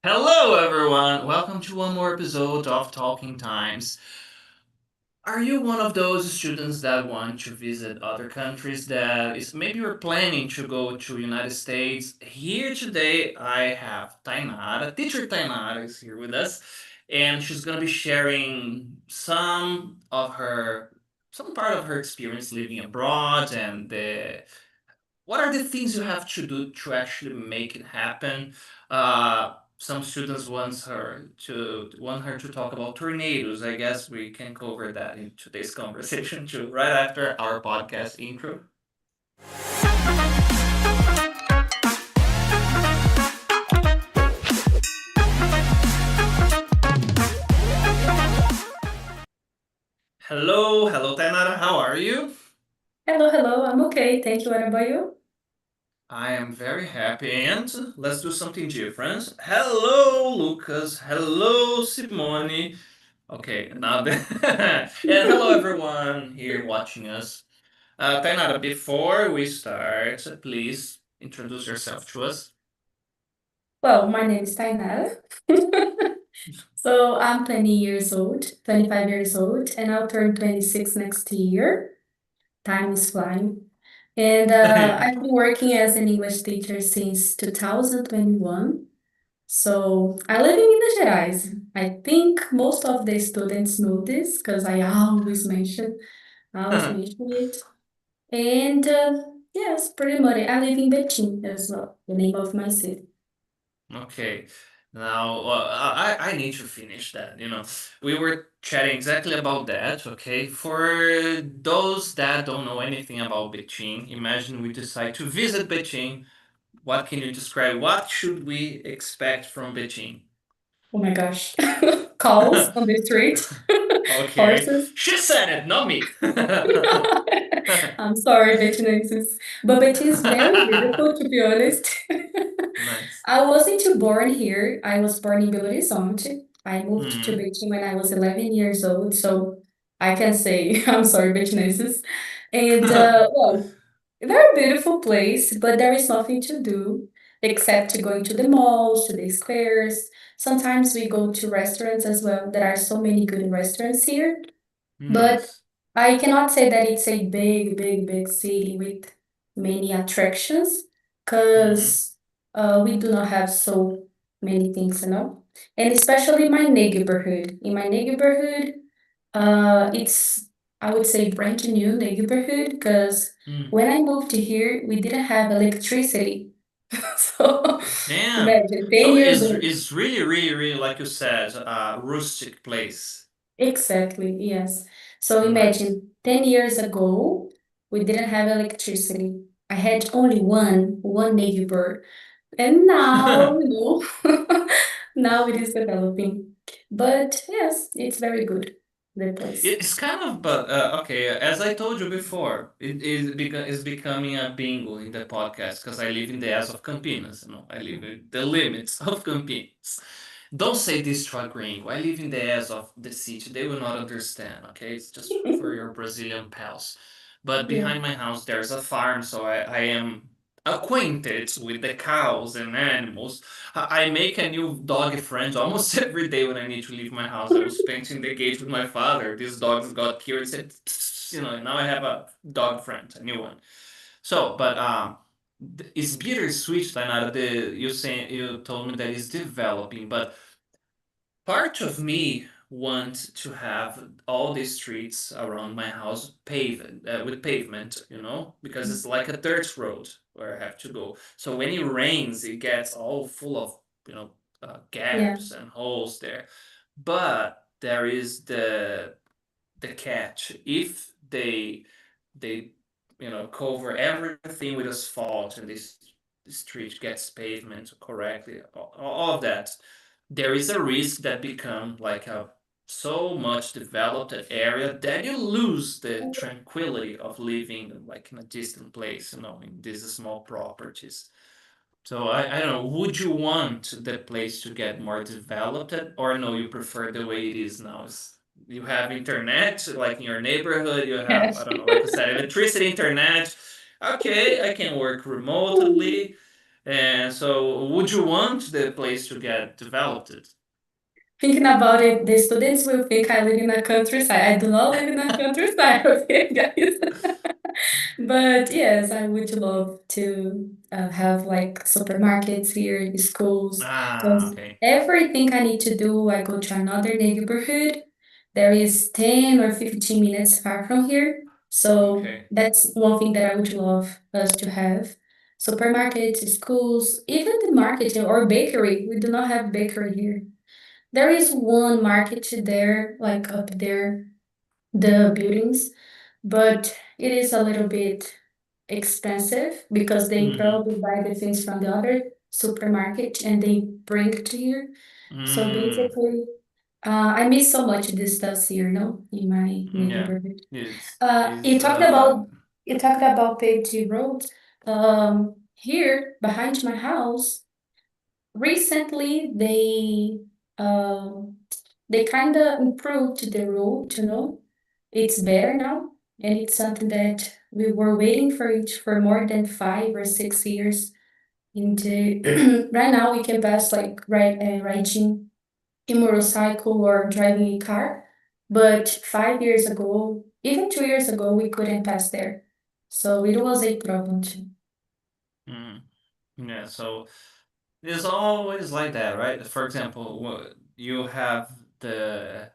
Hello, everyone. Welcome to one more episode of Talking Times. Are you one of those students that want to visit other countries that is maybe you're planning to go to United States? Here today I have Tainara. Teacher Tainara is here with us, and she's gonna be sharing some part of her experience living abroad and the what are the things you have to do to actually make it happen? Some students want her to talk about tornadoes. I guess we can cover that in today's conversation too, right after our podcast intro. Hello, Tainara. How are you? Hello, I'm okay. Thank you. What about you? I am very happy, and let's do something different. Hello, Lucas. Hello, Simone. Okay, now the and hello everyone here watching us. Tainara, before we start, please introduce yourself to us. Well, my name is Tainara. So I'm 20 years old, 25 years old, and I'll turn 26 next year. Time is flying. And I've been working as an English teacher since 2021. So I live in Minas Gerais. I think most of the students know this because I always mention it. And yes, pretty much. I live in Betim as well, the name of my city. Okay, now I need to finish that. We were chatting exactly about that. Okay, for those that don't know anything about Beijing, imagine we decide to visit Beijing. What can you describe? What should we expect from Beijing? Oh my gosh. Calls on the street. Okay, Horses. she said it, not me. I'm sorry, Betinenses. But Betin is very beautiful, to be honest. Nice. I wasn't born here. I was born in Belo Horizonte. I moved to Mm, Betim when I was 11 years old, so I can say I'm sorry, Betinenses. And well, very beautiful place, but there is nothing to do except to going to the malls, to the squares. Sometimes we go to restaurants as well. There are so many good restaurants here, but nice. I cannot say that it's a big city with many attractions Mm-hmm. because we do not have so many things, you know. And especially my neighborhood. In my neighborhood, it's, I would say, brand new neighborhood because Mm. when I moved to here, we didn't have electricity. So Damn. imagine 10 So years it's old. it's really like you said, a rustic place. Exactly, yes. So Nice. imagine 10 years ago, we didn't have electricity. I had only one neighbor. And now, now it is developing. But yes, it's very good, the place. It's kind of, but okay. As I told you before, is becoming a bingo in the podcast because I live in the ass of Campinas. I live in the limits of Campinas. Don't say this to a gringo. I live in the ass of the city. They will not understand. Okay, it's just for your Brazilian pals. But Yeah. behind my house, there's a farm, so I am acquainted with the cows and animals. I make a new dog friend almost every day when I need to leave my house. I was painting the gate with my father. This dog got killed. Said, now I have a dog friend, a new one. So, but it's bittersweet, Tainara. You told me that it's developing, but part of me want to have all the streets around my house paved with pavement, because it's like a dirt road where I have to go. So when it rains, it gets all full of Yeah. gaps and holes there. But there is the catch. If they cover everything with asphalt and this street gets pavement correctly, all of that, there is a risk that become like a so much developed area that you lose the tranquility of living like in a distant place, in these small properties. So I don't know, would you want the place to get more developed or no, you prefer the way it is now? you have internet, like in your neighborhood, you have, I Yes. don't know, like I said, electricity, internet. Okay, I can work remotely. And so would you want the place to get developed? Thinking about it, the students will think I live in a countryside. I do not live in a countryside, okay, guys? But yes, I would love to have like supermarkets here, schools, Ah, because okay. everything I need to do, I go to another neighborhood. There is 10 or 15 minutes far from here. So Okay. that's one thing that I would love us to have. Supermarkets, schools, even the market or bakery. We do not have bakery here. There is one market there, like up there, the buildings, but it is a little bit expensive because they Mm-hmm. probably buy the things from the other supermarket and they bring it here. So Mm. basically, I miss so much this stuff here, no, in my Yeah. neighborhood. It's You is talked about paved roads. Here behind my house, recently they kind of improved the road, you know. It's better now, and it's something that we were waiting for it for more than 5 or 6 years. Into right now, we can pass like riding a motorcycle or driving a car, but 5 years ago, even 2 years ago, we couldn't pass there. So it was a problem too. mm, yeah, so it's always like that, right? For example, you have the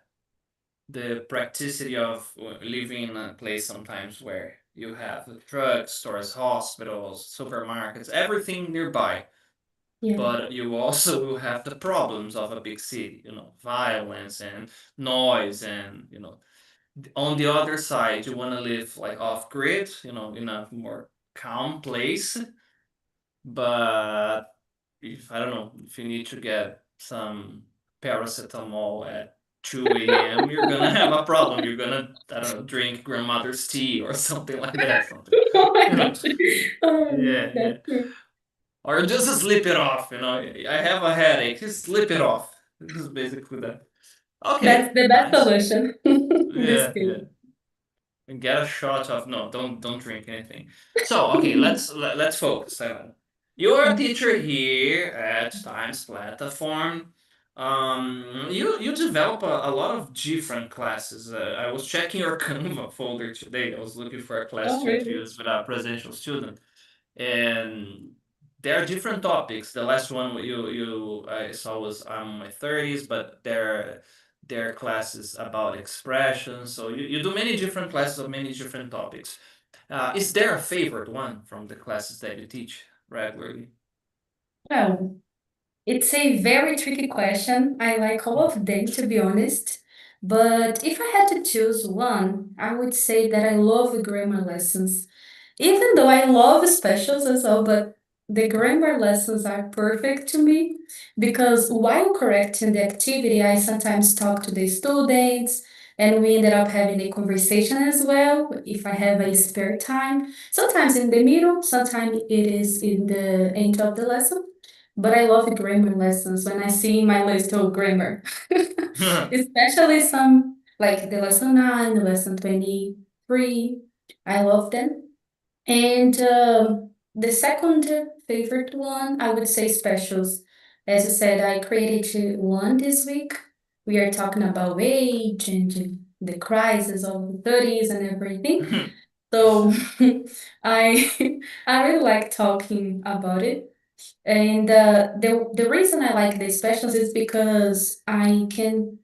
practicity of living in a place sometimes where you have drugstores, hospitals, supermarkets, everything nearby. Yeah. But you also have the problems of a big city, violence and noise, and on the other side, you want to live like off grid, in a more calm place. But if I don't know, if you need to get some paracetamol at 2 a.m., you're gonna have a problem. You're gonna, I don't know, drink grandmother's tea or something like that. Something, Oh my you know. gosh. Yeah, yeah. That's true. Or just sleep it off. I have a headache. Just sleep it off. This is basically that. That's Okay, the best nice. solution in this Yeah, case. yeah. And get a shot of no, don't drink anything. So okay, let's focus. You're a teacher here at Times Platform. You develop a lot of different classes. I was checking your Canva folder today. I was looking for a class Oh, to really? use with a presential student, and there are different topics. The last one I saw was I'm in my 30s, but there are classes about expressions. So you do many different classes of many different topics. Is there a favorite one from the classes that you teach regularly? Well, it's a very tricky question. I like all of them, to be honest. But if I had to choose one, I would say that I love the grammar lessons. Even though I love specials as well, but the grammar lessons are perfect to me because while correcting the activity, I sometimes talk to the students and we ended up having a conversation as well if I have a spare time. Sometimes in the middle, sometimes it is in the end of the lesson. But I love the grammar lessons when I see my list of grammar, especially some like the lesson 9, the lesson 23. I love them. And the second favorite one, I would say specials. As I said, I created one this week. We are talking about age and the crisis of the 30s and everything. So I I really like talking about it. And the reason I like the specials is because I can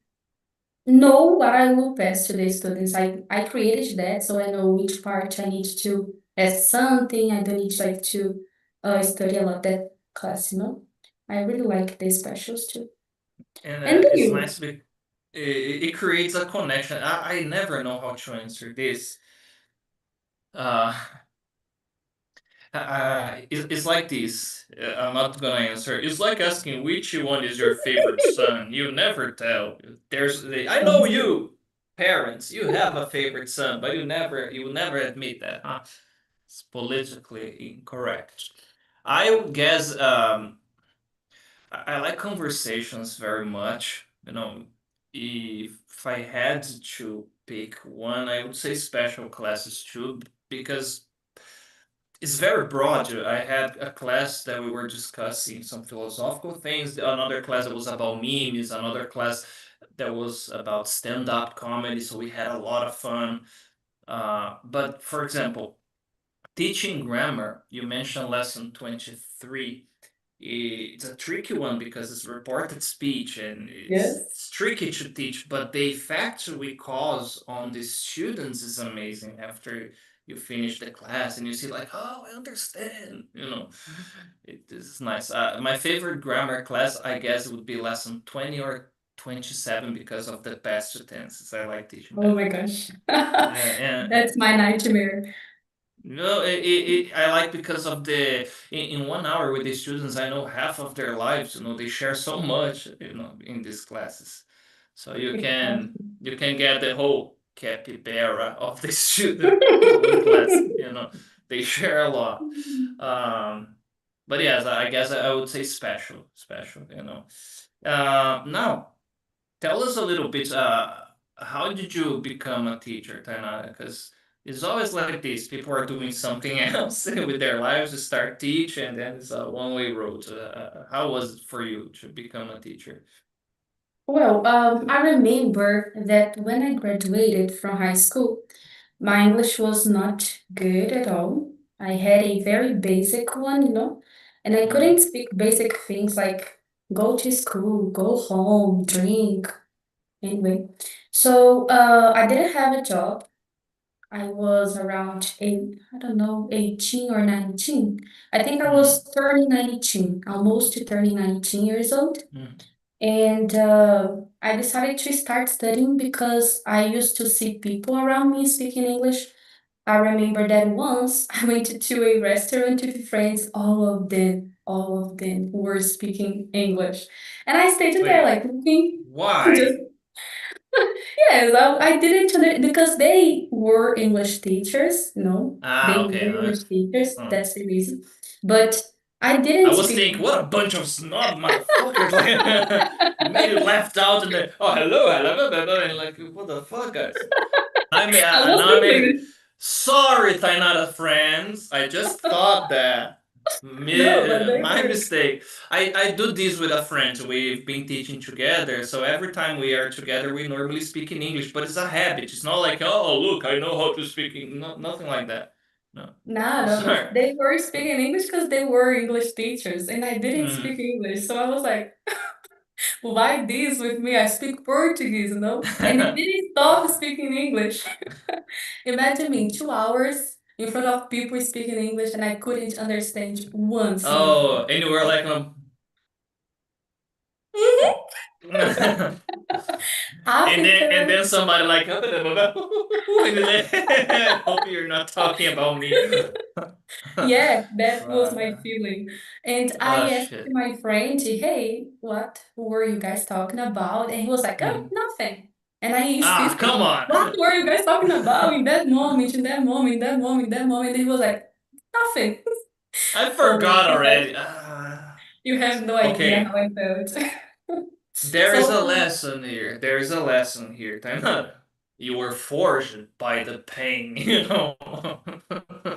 know what I will pass to the students. I created that, so I know which part I need to ask something. I don't need like to study a lot that class, you know. I really like the specials too. And And do it's you? nice because it creates a connection. I never know how to answer this. Uh, it's like this. I'm not gonna answer. It's like asking which one is your favorite son. You never tell. I know you, parents. You have a favorite son, but you will never admit that, huh? It's politically incorrect. I would guess. I like conversations very much. if I had to pick one, I would say special classes too, because it's very broad. I had a class that we were discussing some philosophical things, another class that was about memes, another class that was about stand-up comedy, so we had a lot of fun. But for example, teaching grammar, you mentioned lesson 23. It's a tricky one because it's reported speech and Yes. it's tricky to teach, but the effect we cause on the students is amazing after you finish the class and you see like, oh, I understand, it is nice. My favorite grammar class, I guess, would be lesson 20 or 27 because of the past tenses. I like teaching Oh that. my gosh. And That's my nightmare. no, I like because of in 1 hour with the students, I know half of their lives, they share so much, in these classes. So Exactly. you can get the whole capybara of the student in one class, they share a lot. But yes, I guess I would say special. Now tell us a little bit, how did you become a teacher, Tainara? Because it's always like this. People are doing something else with their lives to start teach, and then it's a one-way road. How was it for you to become a teacher? Well, I remember that when I graduated from high school, my English was not good at all. I had a very basic one, and I couldn't Mm, speak basic things like go to school, go home, drink, anyway. So, I didn't have a job. I was around I don't know, 18 or 19. I think I mm, was turning 19, almost turning 19 years old. mm. And I decided to start studying because I used to see people around me speaking English. I remember that once I went to a restaurant with friends, all of them were speaking English. And I stayed there Wait, like looking, just why? yes, I didn't because they were English teachers, Ah, they okay. were English teachers, Uh. that's the reason. But I I didn't was speak. thinking, what a bunch of snob motherfuckers! Like, maybe left out and then, oh, hello, and like, what the fuck, guys? I was Now I made it. thinking, Sorry, Tainara friends. I just thought that. no, but they My were. mistake. I do this with a friend. We've been teaching together, so every time we are together, we normally speak in English. But it's a habit. It's not like, oh, look, I know how to speak. No, nothing like that. No. No, no, no. Sorry. They were speaking English because they were English teachers, and I didn't Mm. speak English. So I was like, why this with me? I speak Portuguese. And they didn't stop speaking English. Imagine me, 2 hours in front of people speaking English, and I couldn't understand one single Oh, thing. and you were like, Mhm. and After, then somebody like, and then, hope you're not talking about me. yeah, that was my Uh, feeling. And oh I asked shit. my friend, hey, what were you guys talking about? And he was like, oh, Mm. nothing. And I Ah, insisted, come what on. were you guys talking about in that moment, in that moment, in that moment, in that moment? And he was like, nothing. I Oh my forgot God, already. you have no idea how Okay. I felt. There is So, a lesson here. There is a lesson here. Tainara. You were forged by the pain.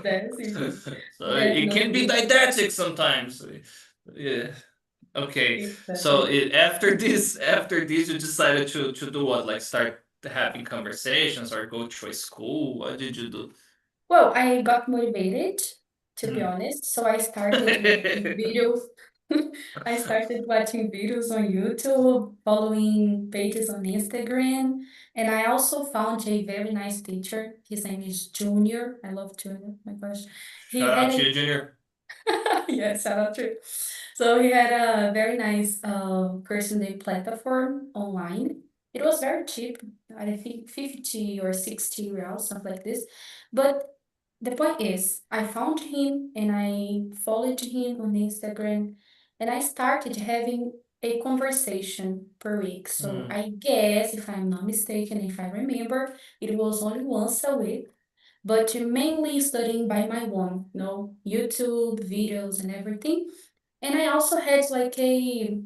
that's it. So Yeah, it no, can be didactic sometimes. Yeah. Okay. So exactly. after this, you decided to do what? Like start having conversations or go to a school? What did you do? Well, I got motivated, to be Hmm. honest. So I started watching videos. I started watching videos on YouTube, following pages on Instagram, and I also found a very nice teacher. His name is Junior. I love Junior. My gosh, he Shout had out a to you, Junior. yeah, shout out to. So he had a very nice person day platform online. It was very cheap. I think 50 or 60 reals, something like this. But the point is, I found him and I followed him on Instagram and I started having a conversation per week. So Hmm. I guess, if I'm not mistaken, if I remember, it was only once a week, but mainly studying by my own, YouTube videos and everything. And I also had like a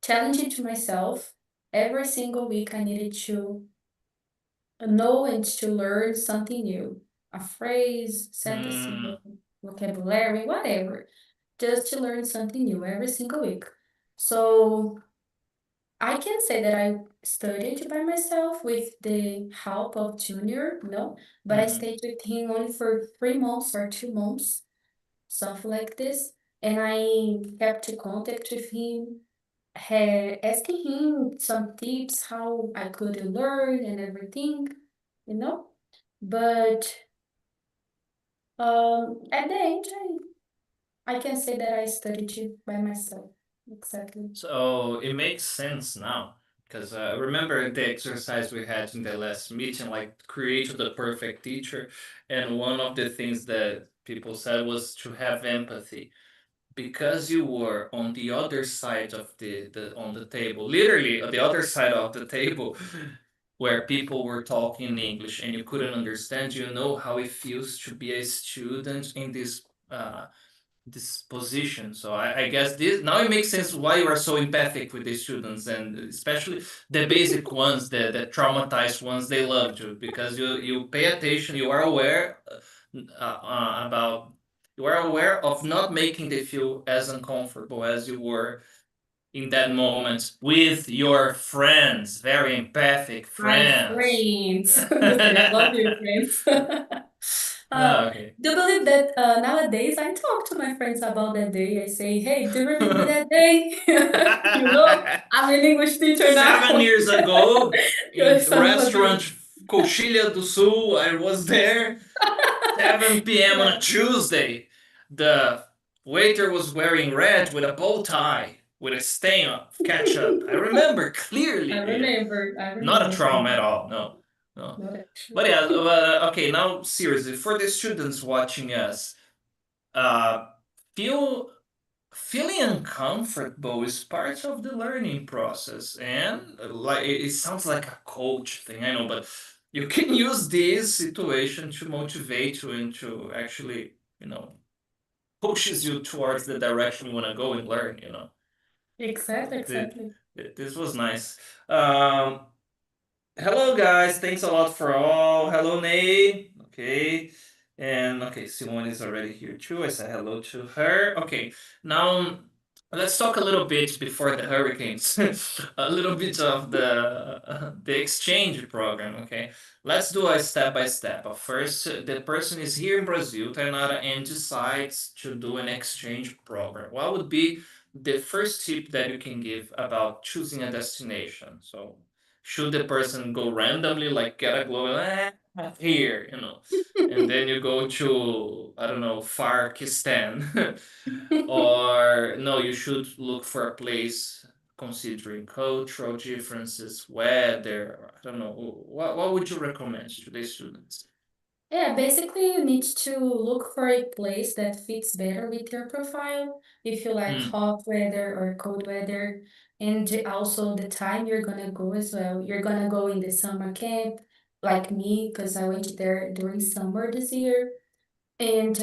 challenge to myself every single week I needed to know and to learn something new, a phrase, sentence, Mm, vocabulary, whatever, just to learn something new every single week. So I can say that I studied by myself with the help of Junior, but I mhm. stayed with him only for 3 months or 2 months, something like this. And I kept in contact with him, asking him some tips how I could learn and everything, you know. But at the end, I can say that I studied it by myself. Exactly. So it makes sense now because remember the exercise we had in the last meeting, like create the perfect teacher, and one of the things that people said was to have empathy because you were on the other side of the on the table, literally on the other side of the table, where people were talking in English and you couldn't understand. You know how it feels to be a student in this position. So I guess this now it makes sense why you are so empathic with the students, and especially the basic ones, the traumatized ones. They love you because you pay attention. You are aware about you are aware of not making them feel as uncomfortable as you were in that moment with your friends, very empathic My friends. friends. Gostei, I love you, friends. Okay. Do you believe that nowadays I talk to my friends about that day? I say, hey, do you remember that day? I'm an English teacher now. 7 years ago You're in somebody. restaurant 𝗂𝗃𝗃 do Sul, I was there, 7 p.m. on a Yeah, Tuesday. The waiter was wearing red with a bow tie, with a stain of ketchup. I remember I clearly. Yeah. remember. I Not a remember. trauma at all. No, no. Not But actually. yeah, okay. Now seriously, for the students watching us, uh, feel feeling uncomfortable is part of the learning process, and like it sounds like a coach thing, I know, but you can use this situation to motivate you and to actually, pushes you towards the direction you want to go and learn. Exactly, Th- exactly. this was nice. um Hello, guys. Thanks a lot for all. Hello, Ney. Okay. And okay, Simone is already here too. I said hello to her. Okay. Now let's talk a little bit before the hurricanes. A little bit of the exchange program. Okay. Let's do a step by step. First, the person is here in Brazil, Tainara, and decides to do an exchange program. What would be the first tip that you can give about choosing a destination? So should the person go randomly, like get a glow, here, and then you go to, I don't know, Farkistan, or no, you should look for a place considering cultural differences, weather, I don't know. What would you recommend to the students? Yeah, basically you need to look for a place that fits better with your profile. If you like Hmm. hot weather or cold weather, and also the time you're gonna go as well. You're gonna go in the summer camp, like me, because I went there during summer this year. And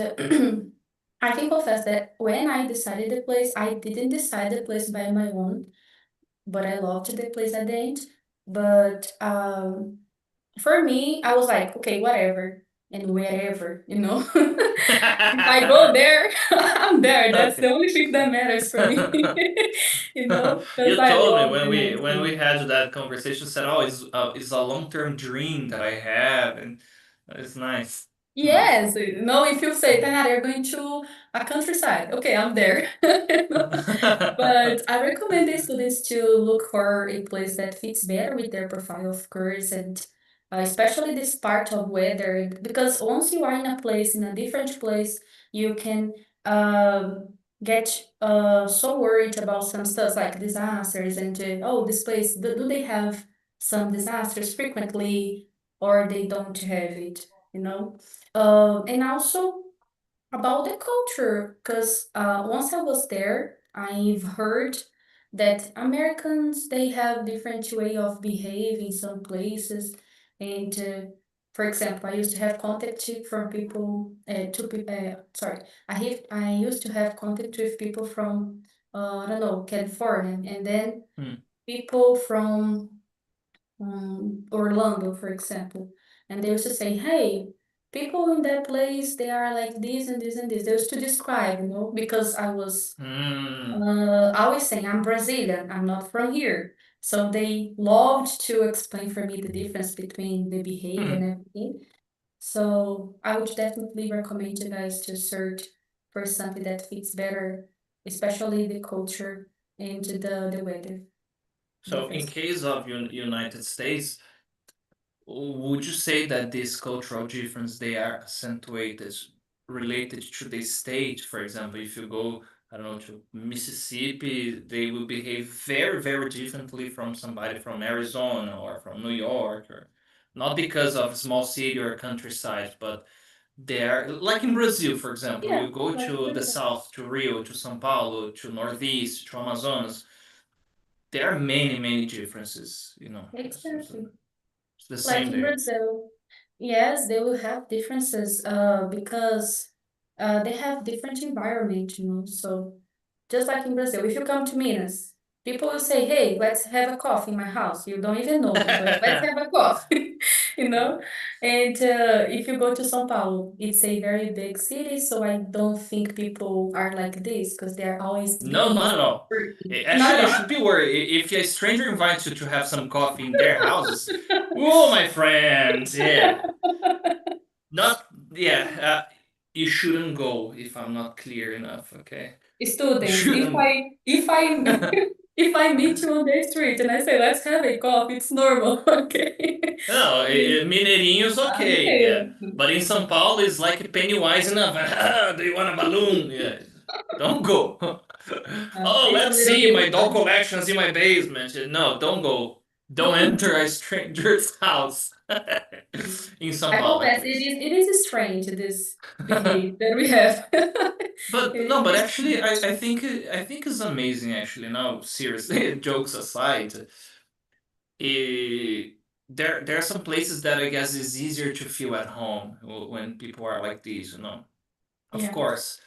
I can confess that when I decided the place, I didn't decide the place by my own, but I loved the place at the end. But for me, I was like, okay, whatever and wherever. If I go there, I'm there. That's the Okay. only thing that matters for me, because You I told me love when the we landscape. had that conversation, said, "Oh, it's a long-term dream that I have," and it's nice. Nice. Yes, if you say that you're going to a countryside, okay, I'm there. But I recommend the students to look for a place that fits better with their profile, of course, and especially this part of weather, because once you are in a place, in a different place, you can get so worried about some stuff like disasters and oh, this place, do they have some disasters frequently or they don't have it, you know? And also about the culture, because once I was there, I've heard that Americans they have different way of behaving in some places, and for example, I used to have from people sorry, I used to have contact with people from I don't know, California, and then Hmm. people from Orlando, for example, and they used to say, "Hey, people in that place, they are like this and this and this." They used to describe, because I was Mm. always saying, "I'm Brazilian, I'm not from here." So they loved to explain for me the difference between the behavior and everything. So I would definitely recommend you guys to search for something that fits better, especially the culture and the weather So in difference. case of United States, would you say that this cultural difference they are accentuated related to the state? For example, if you go, I don't know, to Mississippi, they will behave very, very differently from somebody from Arizona or from New York, or not because of small city or countryside, but they're like in Brazil, for example, Yeah, you go like to the Brazil. south, to Rio, to São Paulo, to Northeast, to Amazonas. There are many, many differences, Exactly. It's the Like same in there. Brazil, yes, they will have differences because they have different environment, So just like in Brazil, if you come to Minas, people will say, "Hey, let's have a coffee in my house." You don't even know me, but let's have a coffee, you know? And if you go to São Paulo, it's a very big city, so I don't think people are like this because they're always No, not busy, at all. working. Not Actually, at you all. should be worried. If a stranger invites you to have some coffee in their houses, oh, my friends, yeah, not, yeah, you shouldn't go if I'm not clear enough, okay? You Students, shouldn't. if I meet you on the street and I say, "Let's have a coffee," it's normal, okay? No, Mineirinho's okay, yeah. Okay. But in São Paulo, it's like Pennywise enough. Do you want a balloon? Yeah. Don't go. Oh, It's a let's little see my bit doll fun. collections in my basement. No, don't go. Don't enter a stranger's house. In São I Paulo, at confess, least. it is strange, this behavior that we have. But no, It but is actually, I think it's amazing. Actually, now seriously, jokes aside, eh, there are some places that I guess is easier to feel at home when people are like these. Of yeah, course,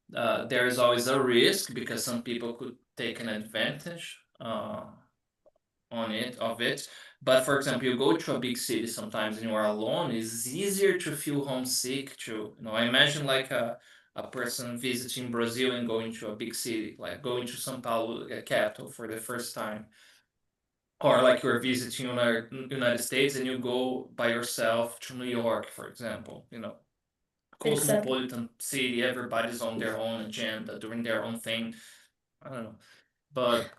there is always a risk because some people could take an advantage of it. But for example, you go to a big city sometimes and you are alone, it's easier to feel homesick to, I imagine like a person visiting Brazil and going to a big city, like going to São Paulo, a capital, for the first time. Or like you're visiting United States and you go by yourself to New York, for example, exactly. cosmopolitan city, everybody's on their own agenda, doing their own thing. I don't know. But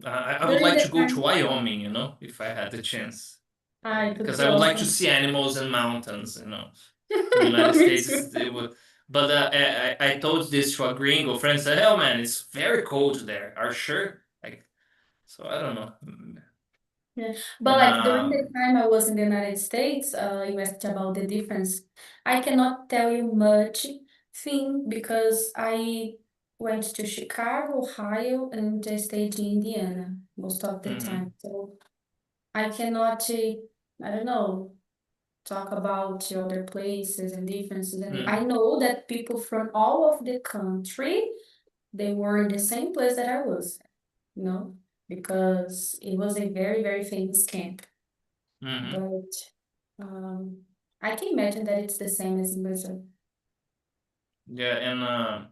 I would During like the to go to time, Wyoming, if I had the chance. it could Because be I would like to awesome. see animals and mountains. In United Me States, too. it would. But I told this to a gringo friend, said, "Hell, man, it's very cold there. Are you sure?" Like, so I don't know. Yeah. But And like during the time I was in the United States, you asked about the difference. I cannot tell you much thing because I went to Chicago, Ohio, and I stayed in Indiana most of the time. mhm, So I cannot, I don't know, talk about other places and differences. And I mhm. know that people from all of the country, they were in the same place that I was, because it was a very, very famous camp. Mhm. But um, I can imagine that it's the same as in Brazil. Yeah, and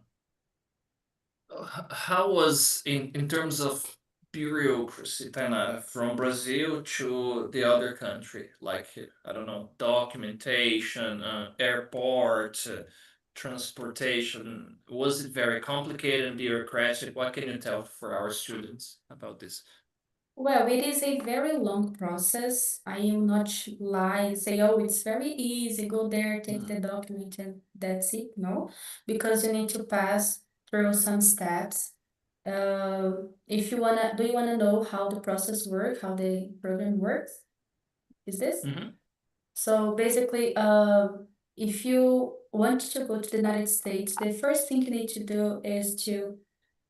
how was in terms of bureaucracy, Tainara, from Brazil to the other country? Like, I don't know, documentation, airport, transportation. Was it very complicated and bureaucratic? What can you tell for our students about this? Well, it is a very long process. I will not lie and say, "Oh, it's very easy. Go there, take the Mm. document, and that's it." No, because you need to pass through some steps. If you wanna, do you wanna know how the process works, how the program works? Is this? Mhm. So basically, if you want to go to the United States, the first thing you need to do is to,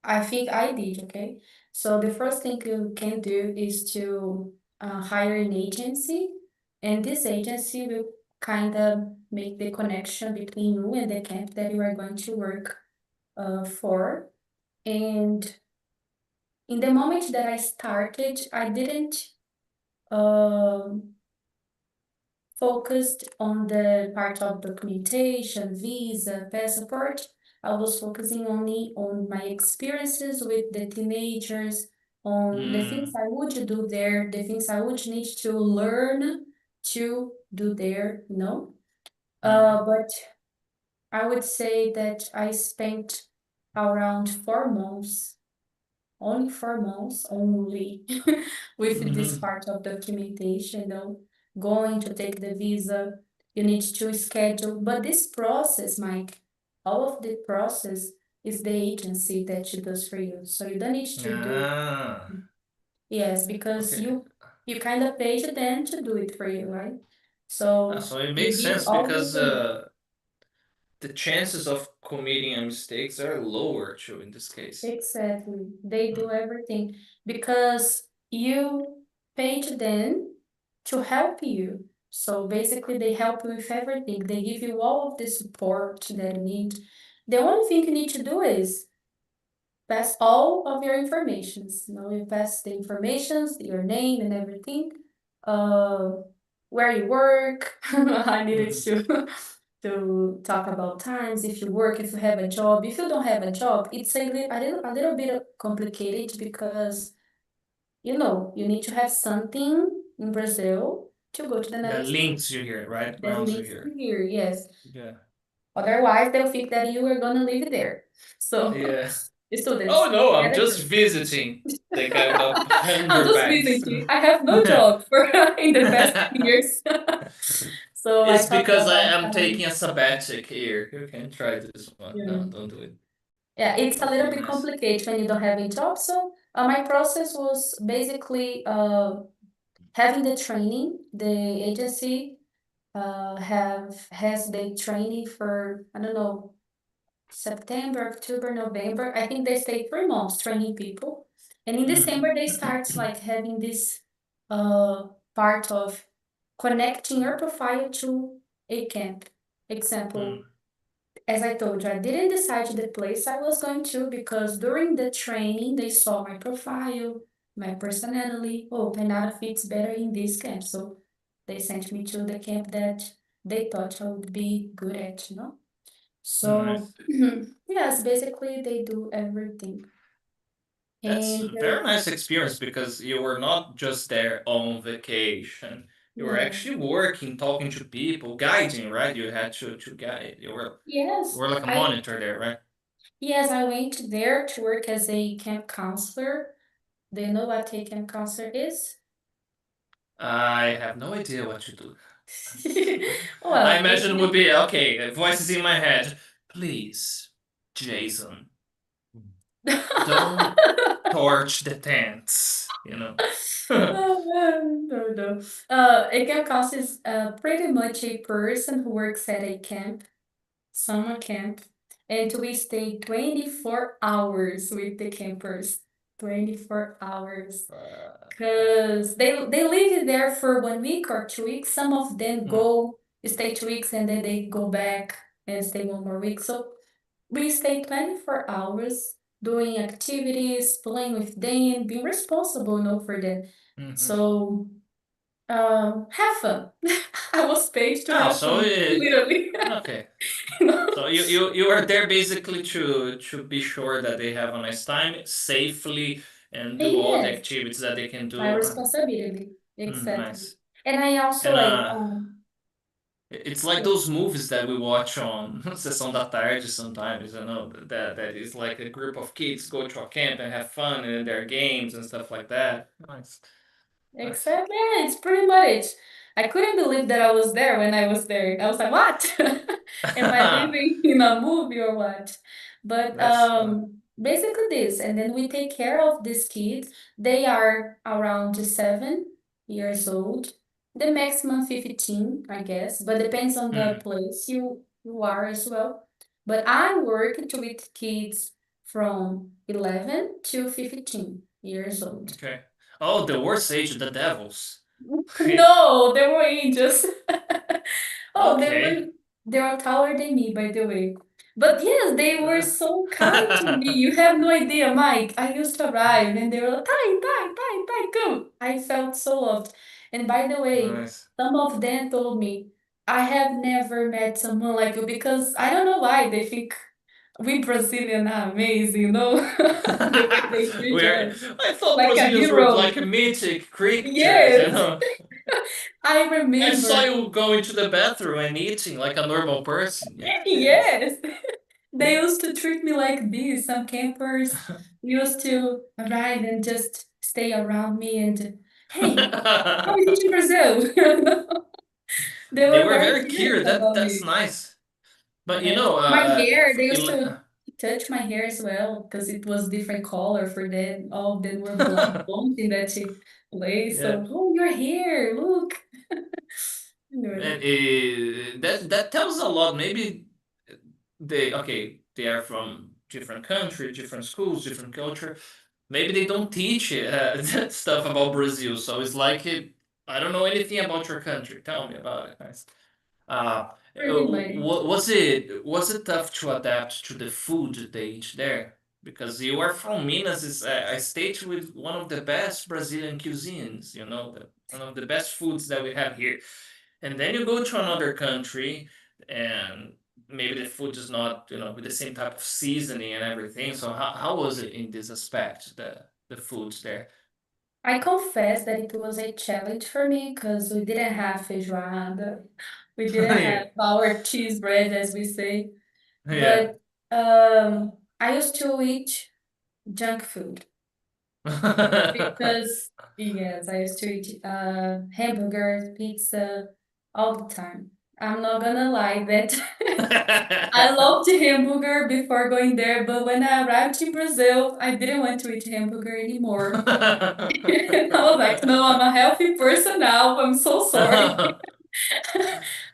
I think I did, okay? So the first thing you can do is to hire an agency, and this agency will kind of make the connection between you and the camp that you are going to work for. And in the moment that I started, I didn't focused on the part of documentation, visa, passport. I was focusing only on my experiences with the teenagers, on the things I would do there, the things I would need to learn to do there, you know. But I would say that I spent around 4 months, only 4 months, only with this part of documentation, you know, going to take the visa, you need to schedule. But this process, Mike, all of the process is the agency that she does for you. So you don't need to do, Ah, yes, because okay. you kind of paid them to do it for you, right? Ah, So so it they makes give sense all the because information. the chances of committing a mistakes are lower too in this case. Exactly. They Hmm. do everything because you paid them to help you. So basically, they help you with everything. They give you all of the support that you need. The only thing you need to do is pass all of your informations. You know, you pass the informations, your name and everything, uh, where you work. I needed to talk about times, if you work, if you have a job. If you don't have a job, it's a little bit complicated because, you know, you need to have something in Brazil to go to the That United States. links you here, right? That Grounds you links you here. here, yes. Yeah. Otherwise, they'll think that you are gonna live there. So, Yeah. Oh students, no, I'm get a just job. visiting. They got the I'm hunger just bags. visiting. I have no job for in the past years. So I It's thought because I about am taking time. a sabbatic here. You can try this one. Yeah. No, don't do it. Yeah, it's a little Okay, bit nice. complicated when you don't have a job. So my process was basically having the training. The agency has the training for, I don't know, September, October, November. I think they stay 3 months training people. And in December they start like having this part of connecting your profile to a camp. Example, as I told you, I didn't decide the place I was going to because during the training they saw my profile, my personality. Oh, Tainara fits better in this camp. So they sent me to the camp that they thought I would be good at, you know? So Nice. yes, basically they do everything. That's And a very nice experience because you were not just there on vacation. You were yeah. actually working, talking to people, guiding, right? You had to guide. You Yes, were like a I monitor there, right? yes, I went there to work as a camp counselor. Do you know what a camp counselor is? I have no idea what to do. I Well, a imagine it would camp be okay, voices in my head. Please, Jason, don't torch the tents, you know. Oh, man, no, no. A camp counselor is pretty much a person who works at a camp, summer camp, and we stay 24 hours with the campers. 24 hours. Uh, Because they live there for 1 week or 2 weeks. Some of them hmm, go stay 2 weeks and then they go back and stay one more week. So we stay 24 hours doing activities, playing with them, being responsible, you know, for them. mhm. So have fun. I was paid to Oh, have so fun, literally. okay. You know? So you are there basically to be sure that they have a nice time safely and do all the Yes, activities that they can my do. responsibility. Exactly. Nice. And I also And like it's like yeah. those movies that we watch on Sessão da Tarde sometimes, you know, that is like a group of kids go to a camp and have fun and there are games and stuff like that. Nice. Nice. Exactly. Yeah, it's pretty much. I couldn't believe that I was there when I was there. I was like, what? Am I living in a movie or what? But That's fun. basically this. And then we take care of these kids. They are around 7 years old. The maximum 15, I guess, but depends on the Mm, place you are as well. But I worked with kids from 11 to 15 years old. okay. Oh, the worst age of the devils. No, they were angels. Oh, Okay. they were taller than me, by the way. But yes, they were so kind to me. You have no idea, Maick. I used to arrive and they were like, Thay, come. I felt so loved. And by the way, Nice. some of them told me, I have never met someone like you because I don't know why they think we Brazilian are amazing, you know? The way they treat Where us I thought like a Brazilians were like hero. mythic creatures, you Yes, know. I I saw remember. you going to the bathroom and eating like a normal person. Yes. Yes. They used to treat me like this. Some campers used to arrive and just stay around me and, hey, how is it in Brazil? They They were were very very curious curious. about That's me. nice. But you Yes. know, My hair, they used ele- to touch my hair as well because it was different color for them. All of them were blonde in that place. yeah, So, oh, your hair, look. Anyway. and that tells a lot. Maybe they are from different country, different schools, different culture. Maybe they don't teach that stuff about Brazil. So it's like I don't know anything about your country. Tell me about it. Nice. Uh, Pretty late. was it tough to adapt to the food they eat there? Because you are from Minas, is a state with one of the best Brazilian cuisines. You know, one of the best foods that we have here. And then you go to another country, and maybe the food is not, with the same type of seasoning and everything. So how was it in this aspect, the foods there? I confess that it was a challenge for me because we didn't have feijoada. We didn't have our cheese bread, as we say. Yeah. But I used to eat junk food because, yes, I used to eat hamburgers, pizza all the time. I'm not gonna lie that I loved hamburger before going there, but when I arrived in Brazil, I didn't want to eat hamburger anymore. I was like, no, I'm a healthy person now. I'm so sorry.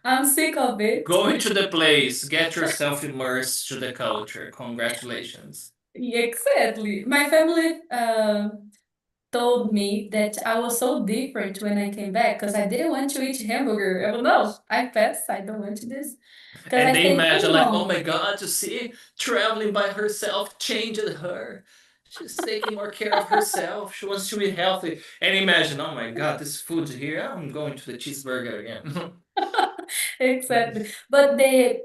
I'm sick of it. Go into the place, get yourself immersed to the culture. Congratulations. Exactly. My family told me that I was so different when I came back because I didn't want to eat hamburger. I was, no, I pass. I don't want this because And I they stayed so imagine like, oh long. my God, you see, traveling by herself changed her. She's taking more care of herself. She wants to eat healthy. And imagine, oh my God, this food here, I'm going to the cheeseburger again. Exactly. But the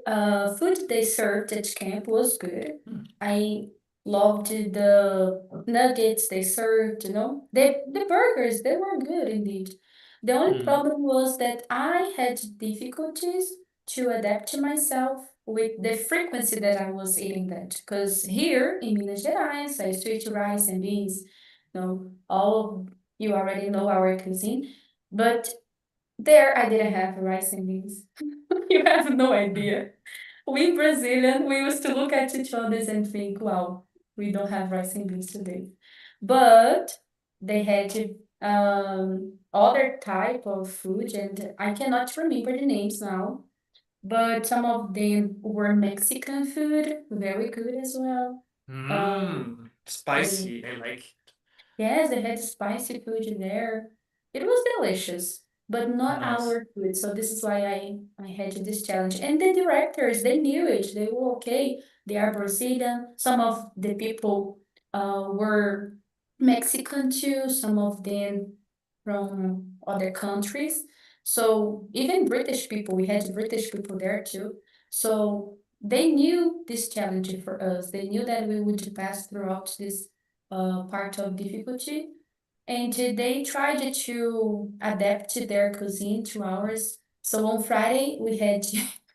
food they served at camp was good. I loved the nuggets they served, you know. The burgers, they were good indeed. The only Mm. problem was that I had difficulties to adapt to myself with the frequency that I was eating that. Because here in Minas Gerais, I used to eat rice and beans. You know, all you already know our cuisine. But there, I didn't have rice and beans. You have no idea. We Brazilian, we used to look at each other and think, wow, we don't have rice and beans today. But they had other type of food, and I cannot remember the names now. But some of them were Mexican food, very good as well. Um, they Spicy. I like it. Yes, they had spicy food in there. It was delicious, but not Nice. our food. So this is why I had this challenge. And the directors, they knew it. They were okay. They are Brazilian. Some of the people were Mexican too. Some of them from other countries. So even British people, we had British people there too. So they knew this challenge for us. They knew that we would pass throughout this part of difficulty. And they tried to adapt their cuisine to ours. So on Friday, we had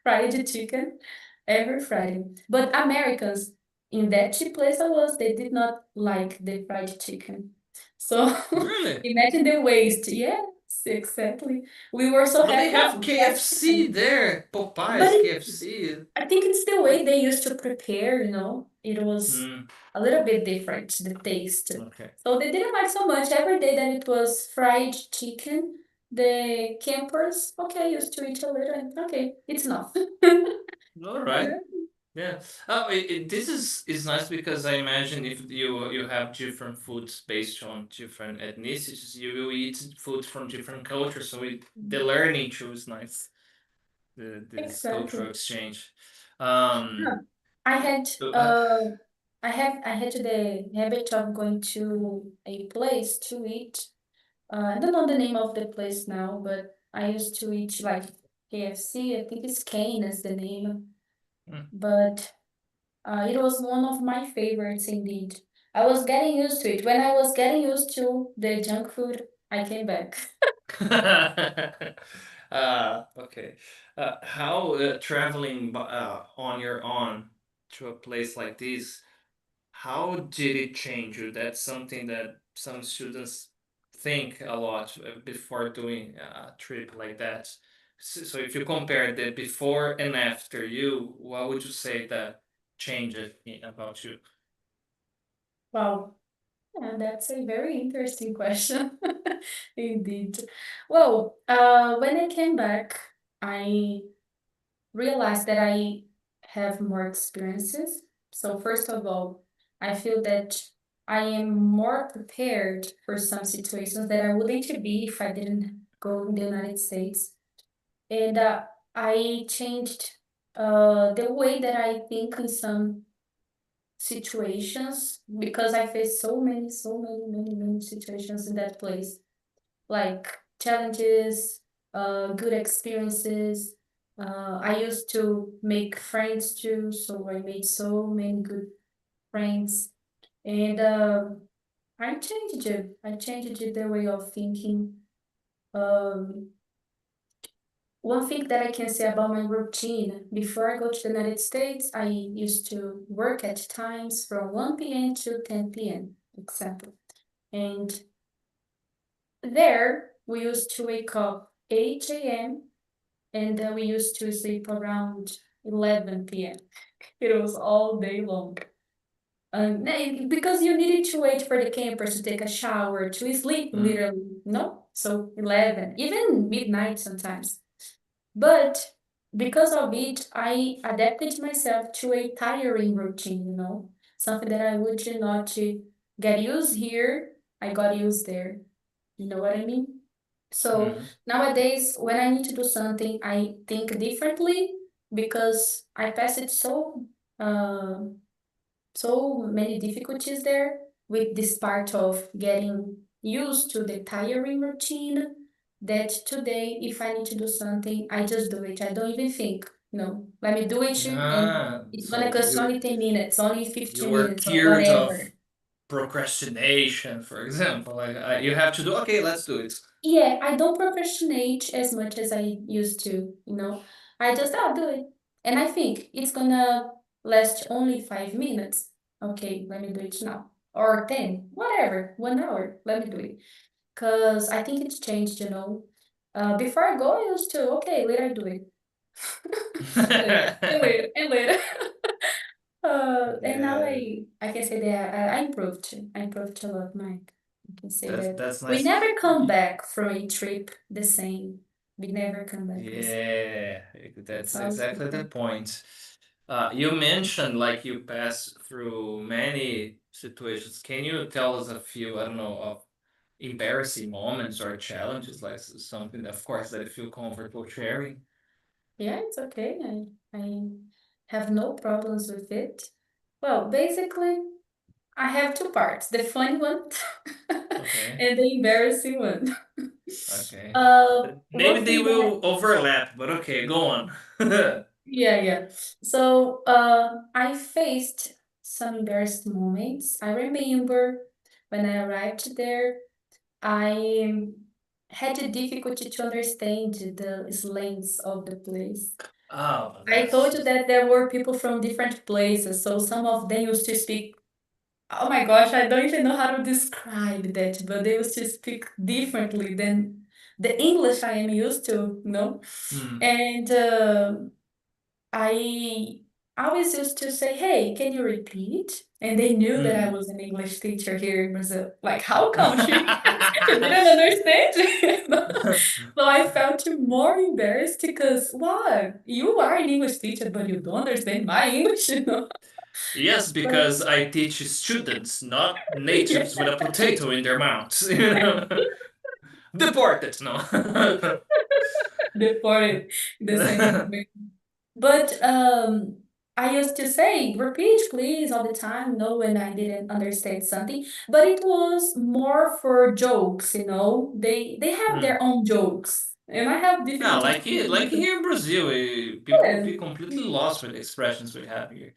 fried chicken every Friday. But Americans, in that place I was, they did not like the fried chicken. So Really? imagine the waste. Yes, exactly. We were so But they happy. have Oh, fried KFC chicken. there. But Popeyes, KFC. I think it's the way they used to prepare, you know. It was Mm, a little bit different, the taste. okay. So they didn't like so much. Every day that it was fried chicken, the campers, okay, used to eat a little, and okay, it's enough. All right. Yeah. Oh, this is nice because I imagine if you have different foods based on different ethnicities, you will eat food from different cultures. So the learning too is nice. This cultural Exactly. exchange. Yeah. Um, I had Uh, uh I had the habit of going to a place to eat. I don't know the name of the place now, but I used to eat like KFC. I think it's Kane is the name, mm. but it was one of my favorites indeed. I was getting used to it. When I was getting used to the junk food, I came back. Okay. How traveling on your own to a place like this, how did it change you? That's something that some students think a lot before doing a trip like that. So if you compare the before and after you, what would you say that changed about you? Wow. Yeah, that's a very interesting question. Indeed. Well, when I came back, I realized that I have more experiences. So first of all, I feel that I am more prepared for some situations that I wouldn't be if I didn't go in the United States. And I changed the way that I think in some situations because I faced so many situations in that place, like challenges, good experiences. I used to make friends too, so I made so many good friends, and I changed it. I changed it the way of thinking. Um, One thing that I can say about my routine, before I go to the United States, I used to work at times from 1 p.m. to 10 p.m., example. And there, we used to wake up 8 a.m. and we used to sleep around 11 p.m. It was all day long. Because you needed to wait for the campers to take a shower, to sleep Mm. literally, no? So 11, even midnight sometimes. But because of it, I adapted myself to a tiring routine, something that I would not get used here, I got used there. You know what I mean? So Mhm. nowadays, when I need to do something, I think differently because I passed uh, so many difficulties there with this part of getting used to the tiring routine that today, if I need to do something, I just do it. I don't even think, no, let me do it and Ah, it's gonna so cost only 10 minutes, only you 15 were minutes or cured of whatever. procrastination, for example. Like you have to do, okay, let's do it. Yeah, I don't procrastinate as much as I used to. I just, I'll do it. And I think it's gonna last only 5 minutes. Okay, let me do it now. Or 10, whatever, 1 hour, let me do it. Because I think it's changed. Before I go, I used to, okay, later I do it. Later, and later, and later. And now Yeah, I can say that I improved. I improved a lot, Mike. I can say that that's we nice. never come back from a trip the same. We never come back the same. Yeah, That's that's how it's exactly the different. point. You mentioned like you passed through many situations. Can you tell us a few, I don't know, of embarrassing moments or challenges, like something, of course, that you feel comfortable sharing? Yeah, it's okay. I have no problems with it. Well, basically, I have two parts, the funny one Okay, and the embarrassing one. okay. Maybe One they thing that will overlap, but okay, go on. yeah. So, I faced some embarrassed moments. I remember when I arrived there, I had a difficulty to understand the slangs of the place. Oh, I told that's you that there were people from different places, so some of them used to speak. Oh my gosh, I don't even know how to describe that, but they used to speak differently than the English I am used to. hmm. And I always used to say, "Hey, can you repeat?" And they knew that I Hmm. was an English teacher here in Brazil. Like, how come she didn't understand? So I felt more embarrassed because, what? You are an English teacher, but you don't understand my English? Yes, But because I teach students, not yeah, natives with a potato in their mouths. You know, deported. No. deported the same moment. But I used to say, repeat, please, all the time, when I didn't understand something. But it was more for jokes, They have Hmm. their own jokes, and I have Yeah, difficulty to like understand. here in Brazil, people will Yes. be completely lost with the expressions we have here.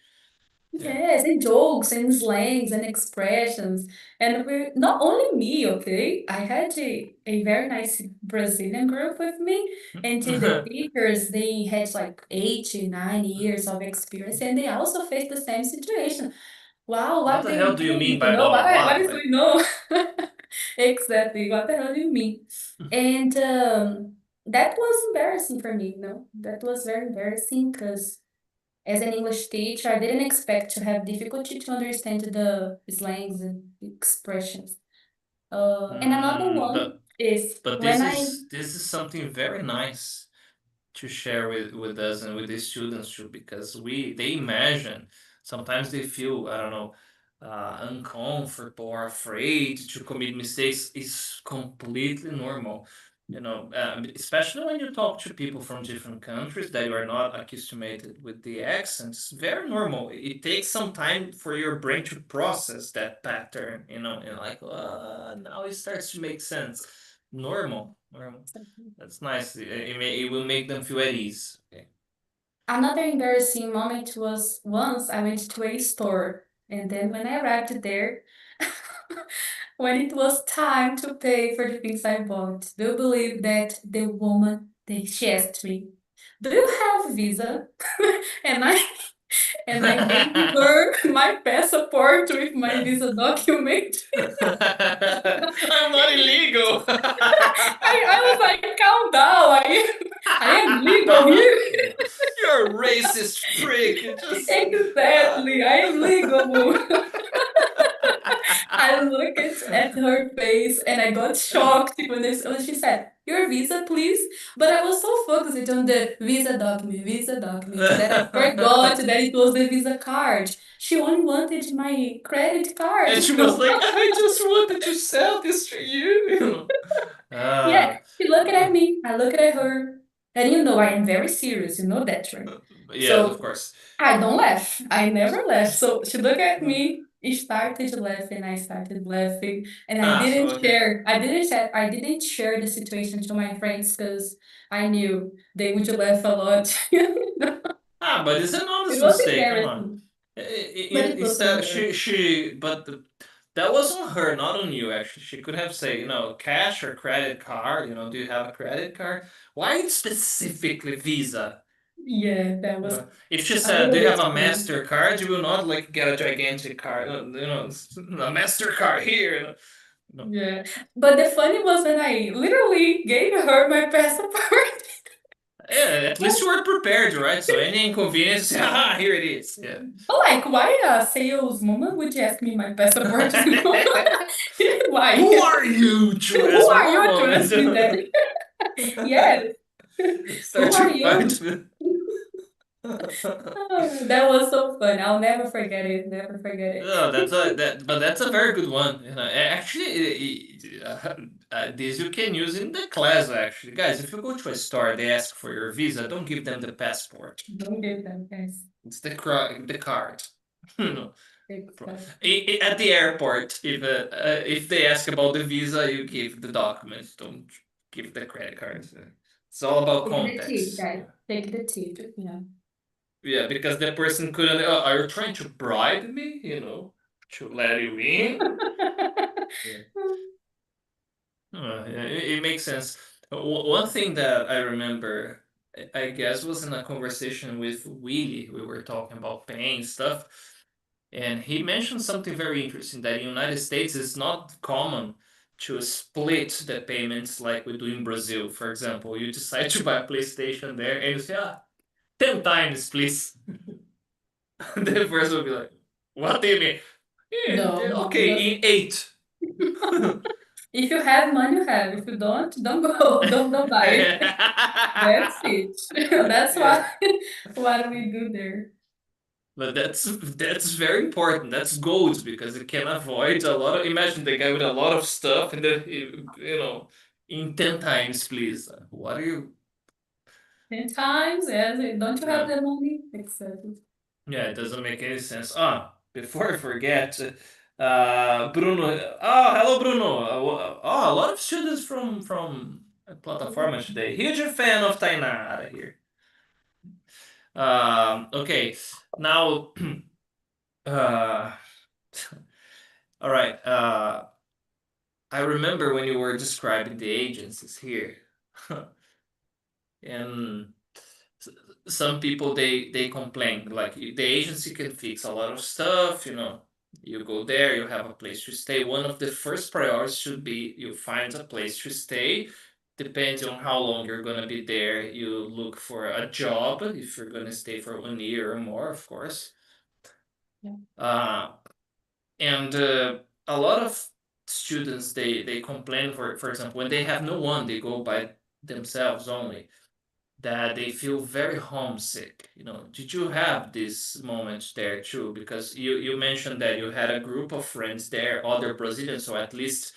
Yeah. Yes, and jokes and slangs and expressions. And not only me, okay? I had a very nice Brazilian group with me. And to the speakers, they had like 80, 90 years of experience, and they also faced the same situation. Wow, What what the they hell do you mean mean? by blah blah What blah? is Like, going on? Exactly. What the hell do you mean? And that was embarrassing for me. That was very embarrassing because as an English teacher, I didn't expect to have difficulty to understand the slangs and expressions. And another mm, one is but when this is something very nice to share with us and with the students too, because they imagine, sometimes they feel, I don't know, uncomfortable or afraid to commit mistakes. Is completely normal, especially when you talk to people from different countries that you are not accustomed with the accents. Very normal. It takes some time for your brain to process that pattern, and like, now it starts to make sense. Normal. That's nice. It will make them feel at ease. Okay. another embarrassing moment was once I went to a store, and then when I arrived there, when it was time to pay for the things I bought, do you believe that the woman, she asked me, "Do you have Visa?" And I gave her my passport with my Visa document. I'm not illegal. I was like, calm down, I am legal here. You're a racist prick. You just. Exactly, I am legal. I looked at her face and I got shocked when she said, "Your visa, please." But I was so focused on the visa document, that I forgot that it was the visa card. She only wanted my credit card. And she was like, I just wanted to sell this to you. Yeah, Uh, she looked at me, I looked at her, and I am very serious, you know that, right? yes, of So course. I don't laugh. I never laugh. So she looked at me, started laughing, I started laughing, and So okay. I didn't share the situation to my friends because I knew they would laugh a lot. But it's an It honest was mistake. Come on. embarrassing, but it was so Instead, embarrassing. that was on her, not on you. Actually, she could have said, cash or credit card. Do you have a credit card? Why specifically Visa? Yeah, that was If she a said, "Do little you bit have a funny. Mastercard?" You will not like get a gigantic card. A Mastercard here. No. Yeah, but the funny was when I literally gave her my passport. Yeah, at least you were prepared, right? So any inconvenience, here it is. Yeah. Like, why a saleswoman would ask me my passport? Why? Who are you to Who ask are you to normal? ask me that? Yes, Start who to are fight you? with. Oh, that was so fun. I'll never forget it. Never forget No, it. but that's a very good one. Actually, this you can use in the class. Actually, guys, if you go to a store, they ask for your visa. Don't give them the passport. Don't give them, guys. It's the card. No. Exactly. At the airport, if they ask about the visa, you give the documents. Don't give the credit card. It's all about Take the tip, context. guys. Yeah. Take the tip. Yeah. Yeah, because the person couldn't. Are you trying to bribe me? To let you in? Yeah. Yeah, it makes sense. One thing that I remember, I guess, was in a conversation with Willie. We were talking about paying stuff, and he mentioned something very interesting that in the United States it's not common to split the payments like we do in Brazil. For example, you decide to buy a PlayStation there, and you say, 10 times, please. The person will be like, what do you mean? No, Yeah, no, okay, just in 8. if you have money, you have. If you don't go. Don't buy it. That's it. That's Yeah. what we do there. But that's very important. That's gold because it can avoid a lot of. Imagine the guy with a lot of stuff and then in 10 times, please. What are you? 10 times, yes. Don't you have Yeah. the money? Exactly. Yeah, it doesn't make any sense. Ah, before I forget, Bruno. Oh, hello, Bruno. Oh, a lot of students from Plataforma today. Huge fan of Tainara here. Okay, now, uh, all right. I remember when you were describing the agencies here, and some people they complain like the agency can fix a lot of stuff. You go there, you have a place to stay. One of the first priorities should be you find a place to stay. Depends on how long you're gonna be there, you look for a job if you're gonna stay for 1 year or more, of course. Yeah. And a lot of students they complain, for example, when they have no one, they go by themselves only, that they feel very homesick. Did you have this moment there too? Because you mentioned that you had a group of friends there, other Brazilians, so at least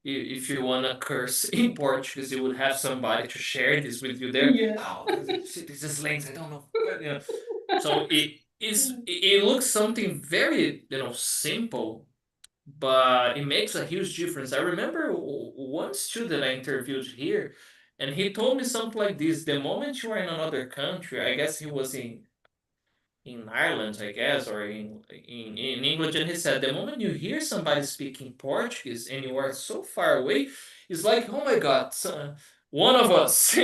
if you want to curse in Portuguese, you would have somebody to share this with you there. Yeah. Oh, this is slangs, I don't know. So it looks something very, simple, but it makes a huge difference. I remember one student I interviewed here, and he told me something like this: the moment you are in another country, I guess he was in Ireland, I guess, or in England, and he said the moment you hear somebody speaking Portuguese and you are so far away, it's like, oh my God, one of us,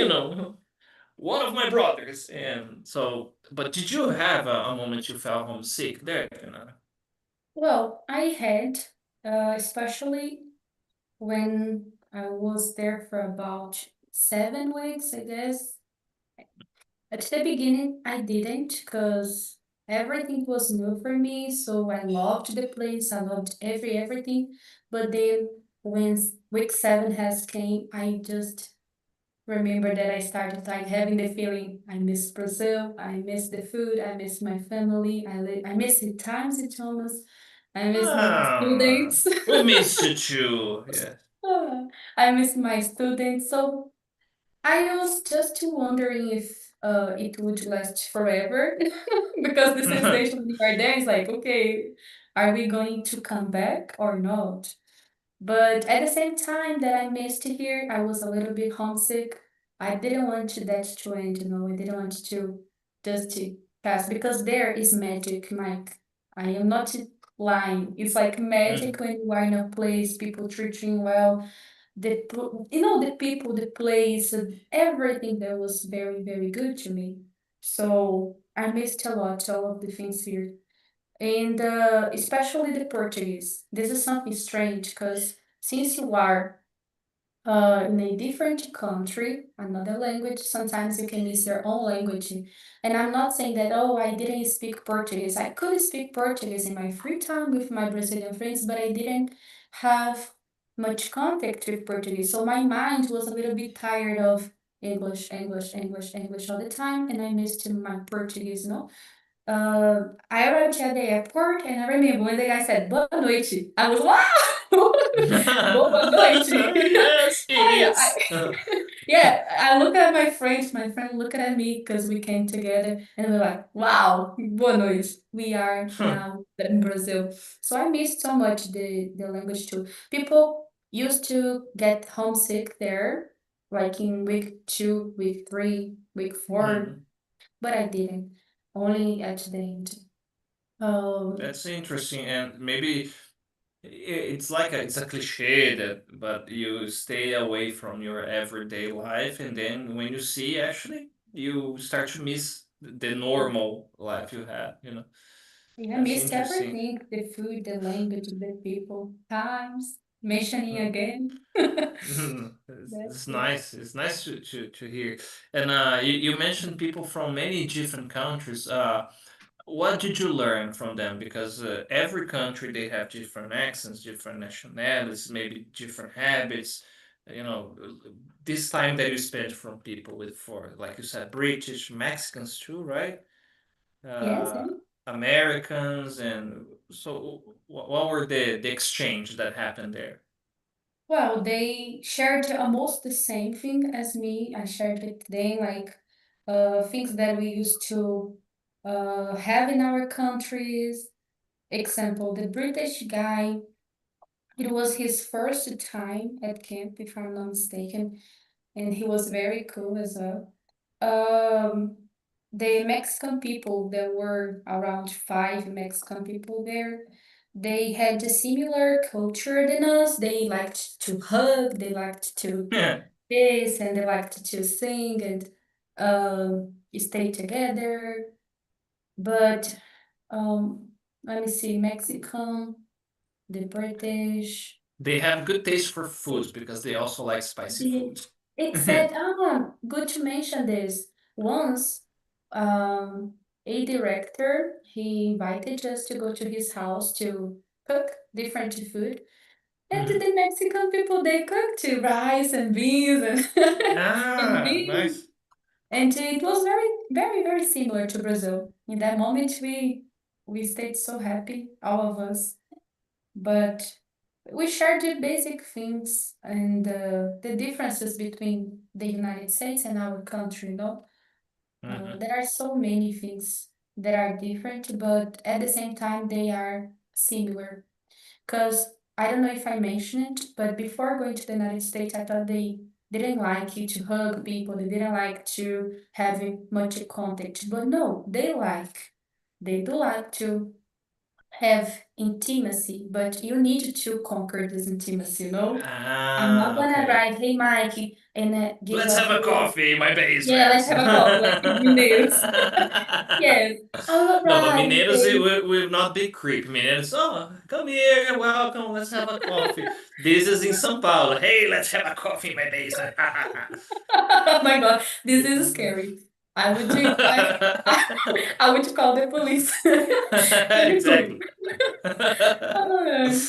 one of my brothers. And so, but did you have a moment you felt homesick there? Well, I had, especially when I was there for about 7 weeks, I guess. At the beginning, I didn't, because everything was new for me. So I loved the place. I loved everything. But then when week 7 has came, I just remember that I started like having the feeling I miss Brazil. I miss the food. I miss my family. I miss the times in Thomas. I miss my Ah, students. we missed you too. Yeah. I miss my students. So I was just wondering if it would last forever, because the sensation when you are there is like, okay, are we going to come back or not? But at the same time that I missed it here, I was a little bit homesick. I didn't want that to end, I didn't want to just to pass, because there is magic, Mike. I am not lying. It's like magic Mhm. when you are in a place, people treat you well, the people, the place, everything that was very, very good to me. So I missed a lot all of the things here. And especially the Portuguese. This is something strange, because since you are in a different country, another language, sometimes you can miss your own language. And I'm not saying that, oh, I didn't speak Portuguese. I could speak Portuguese in my free time with my Brazilian friends, but I didn't have much contact with Portuguese. So my mind was a little bit tired of English, English, English, English all the time, and I missed my Portuguese, I arrived at the airport, and I remember when the guy said, "Boa noite." I was, wow! Boa noite. Yes, it I, is. yeah, I look at my friend looked at me, because we came together, and we're like, wow, boa noite. We are now in Brazil. So I missed so much the language too. People used to get homesick there, like in week 2, week 3, week 4, Mhm. but I didn't. Only at the end. Um, That's interesting, and maybe it's like it's a cliche that, but you stay away from your everyday life, and then when you see, actually, you start to miss the normal life you had. yeah, I That's missed interesting. everything, the food, the language, the people, times, mentioning Mm. again. It's That's it. nice. It's nice to hear. And you mentioned people from many different countries. What did you learn from them? Because every country they have different accents, different nationalities, maybe different habits. You know, this time that you spent from people with, for like you said, British, Mexicans too, right? Yes, Uh, yeah. Americans, and so what were the exchange that happened there? Well, they shared almost the same thing as me. I shared with them, like things that we used to. have in our countries. Example, the British guy, it was his first time at camp, if I'm not mistaken, and he was very cool as well. Um, the Mexican people, there were around 5 Mexican people there. They had a similar culture than us. They liked to hug, they liked to Yeah. kiss, and they liked to sing and stay together. But let me see, Mexican, the British. They have good taste for food because they also like spicy The food. except good to mention this. Once a director he invited us to go to his house to cook different food. And Mhm. the Mexican people they cook too, rice and beans and, and Ah, beans. nice. And it was very, very, very similar to Brazil. In that moment we stayed so happy, all of us. But we share the basic things and the differences between the United States and our country, no? Mhm. There are so many things that are different, but at the same time, they are similar. Because I don't know if I mentioned it, but before going to the United States, I thought they didn't like you to hug people, they didn't like to have much contact. But no, they like. They do like to have intimacy, but you need to conquer this intimacy, you know? I'm not Ah, gonna okay. write, hey, Mike, and give Let's a have a whole, coffee in my yeah, let's basement. have a coffee, like Mineiros. Yes, I will No, but write, Mineiros it hey. will not be creepy. Mineiros, oh, come here, welcome, let's have a coffee. This is in São Paulo. Hey, let's have a coffee in my basement. Oh my God, this is scary. I would, I would call the police. Really quick. Exactly.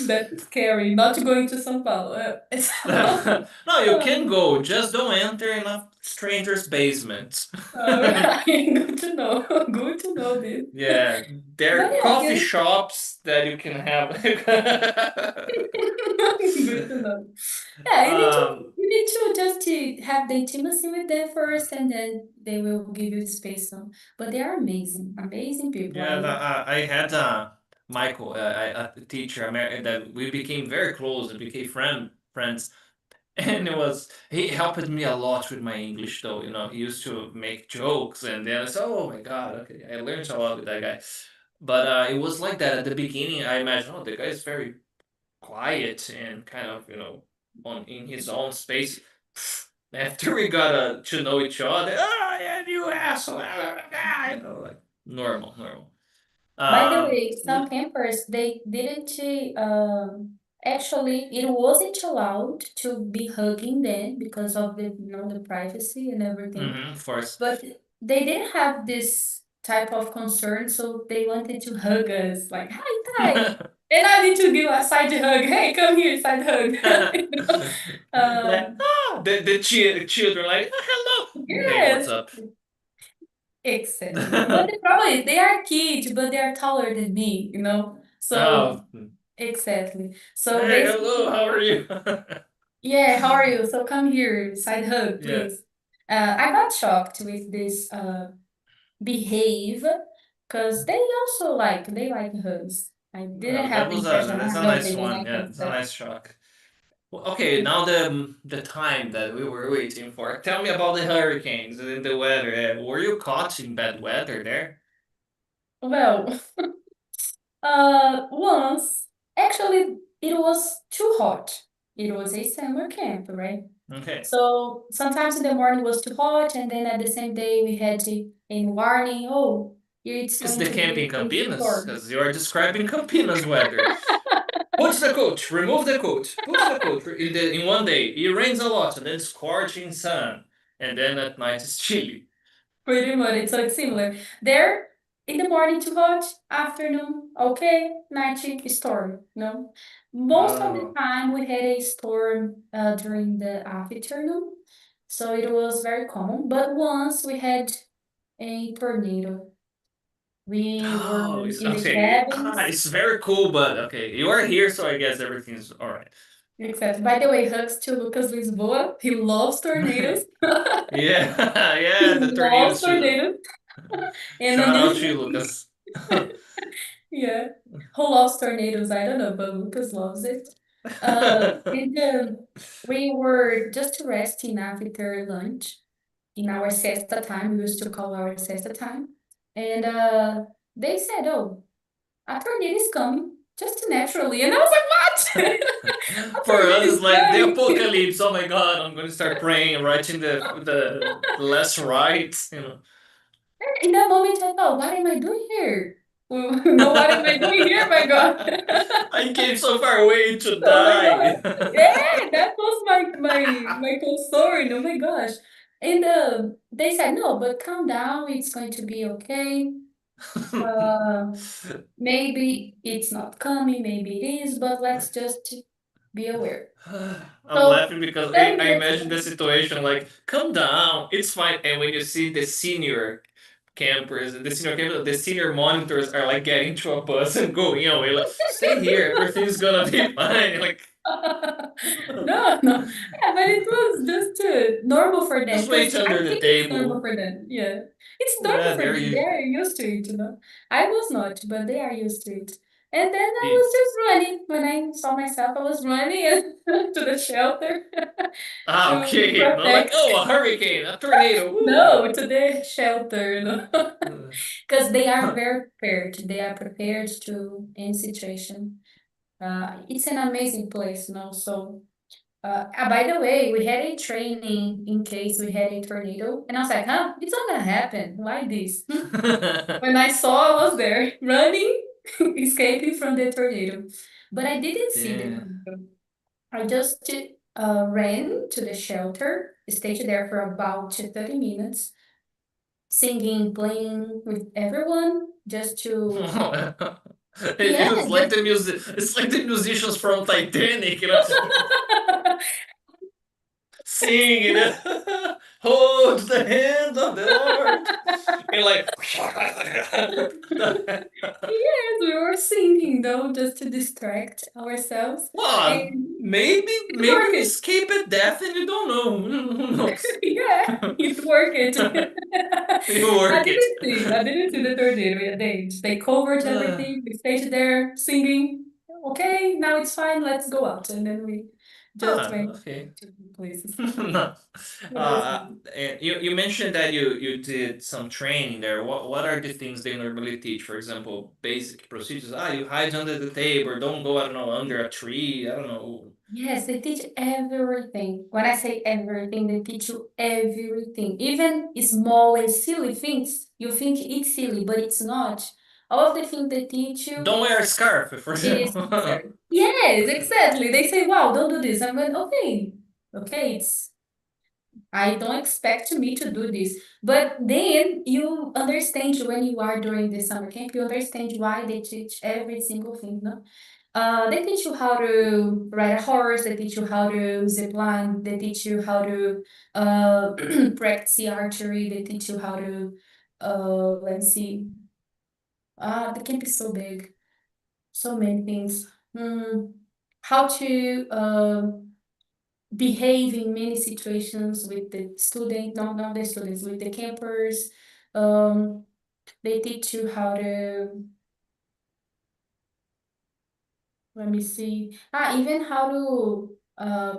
That's scary. Not going to São Paulo. No, you can go, just don't enter in a stranger's basement. Alright, good to know. Good to know this. Yeah, there But are yeah, coffee you shops that you can have. good to know. Yeah, um, you need to just to have the intimacy with them first, and then they will give you the space. On. But they are amazing, amazing people. yeah, I had Michael, a teacher, that we became very close and became friends. And he helped me a lot with my English, though. He used to make jokes, and then I said, "Oh my God, okay, I learned a lot with that guy." But it was like that at the beginning. I imagined, oh, the guy is very quiet and kind of, on in his own space. After we got to know each other, oh yeah, you asshole, like normal, normal. By the way, some We, campers they didn't actually it wasn't allowed to be hugging them because of the privacy and everything. of course. But they didn't have this type of concern, so they wanted to hug us, like, hi, hi. And I need to give a side hug. Hey, come here, side hug. Like, the children like, hello. Hey, what's Yes, up? exactly. But the problem is they are kids, but they are taller than me, you know? So, Oh, exactly. So hey, hello, basically, how are you? yeah, how are you? So come here, side hug, Yeah. please. I got shocked with this behave because they like hugs. I didn't That have the was impression, that's a no, they nice don't one. like Yeah, hugs. it's a nice shock. Well, okay, now the time that we were waiting for. Tell me about the hurricanes and the weather. Were you caught in bad weather there? Well, once, actually, it was too hot. It was a summer camp, right? Okay. So sometimes in the morning it was too hot, and then at the same day we had a warning, oh, it's Is going the to camp in be a Campinas? storm. Because you are describing Campinas weather. Put the coat, remove the coat, put the coat. In one day, it rains a lot, and then scorching sun, and then at night it's chilly. Pretty much, so it's similar. There, in the morning too hot, afternoon, okay, night storm, no? Most of the Oh. time we had a storm during the afternoon, so it was very common. But once we had a tornado. We were Oh, in the okay. cabins. It's very cool, but okay, you are here, so I guess everything's all right. Exactly. By the way, hugs to Lucas Lisboa. He loves tornadoes. Yeah, He yeah, the loves tornadoes too. tornadoes. And on Shout out this to you, Lucas. yeah, who loves tornadoes? I don't know, but Lucas loves it. And we were just resting after lunch in our siesta time. We used to call our siesta time. And they said, "Oh, a tornado is coming just naturally." And I was like, "What? A For tornado us, is it's like the coming?" apocalypse. Oh my God, I'm gonna start praying, writing the last rites, you know. In that moment, I thought, "What am I doing here? No, what am I doing here, my God?" I came so far away to Oh my die. God. Yeah, that was my concern. Oh my gosh. And they said, "No, but calm down. It's going to be okay. Uh, maybe it's not coming, maybe it is, but let's just be aware." I'm So laughing because 30 I minutes imagine the later. situation like, calm down, it's fine. And when you see the senior campers, the senior monitors are like getting to a bus and going away, like, stay here, everything's gonna be fine. Like, No, no. Yeah, but it was just normal for them just because wait I under the think it's normal table. for them. Yeah, it's normal Yeah, for there them. They you. are used to it, you know. I was not, but they are used to it. And then I you- was just running. When I saw myself, I was running to the shelter to Okay. Not like, protect. oh, a hurricane, a tornado. Woo. No, to the shelter, you know. Because they are very prepared. They are prepared to any situation. It's an amazing place, you know. So. By the way, we had a training in case we had a tornado, and I was like, "Huh, it's not gonna happen. Why this?" When I saw, I was there running, escaping from the tornado, but I didn't see the Yeah. tornado. I just ran to the shelter, stayed there for about 30 minutes, singing, playing with everyone, just to yeah, It's like just the music. It's like the musicians from Titanic, you know, singing, hold the hand of the Lord, and like, yes, we were singing though, just to distract ourselves, well, and it maybe we worked. escaped death and you don't know. Who knows? Yeah, it worked. You work it. I didn't see the tornado yet. They covered everything. We stayed there singing. Okay, now it's fine. Let's go out, and then we just went Okay. to places. No. It was nice. And you mentioned that you did some training there. What are the things they normally teach? For example, basic procedures. You hide under the table, or don't go, I don't know, under a tree. I don't know. Yes, they teach everything. When I say everything, they teach you everything. Even small and silly things, you think it's silly, but it's not. All of the things they teach you, Don't wear a scarf, for it is example. necessary. Yes, exactly. They say, "Wow, don't do this." I'm going, "Okay, okay, it's I don't expect me to do this." But then you understand when you are during the summer camp, you understand why they teach every single thing, no? They teach you how to ride a horse, they teach you how to zip line, they teach you how to uh, practice archery, they teach you how to, let's see, the camp is so big, so many things. How to behave in many situations with the student, no, not the students, with the campers. Um, they teach you how to, let me see. Even how to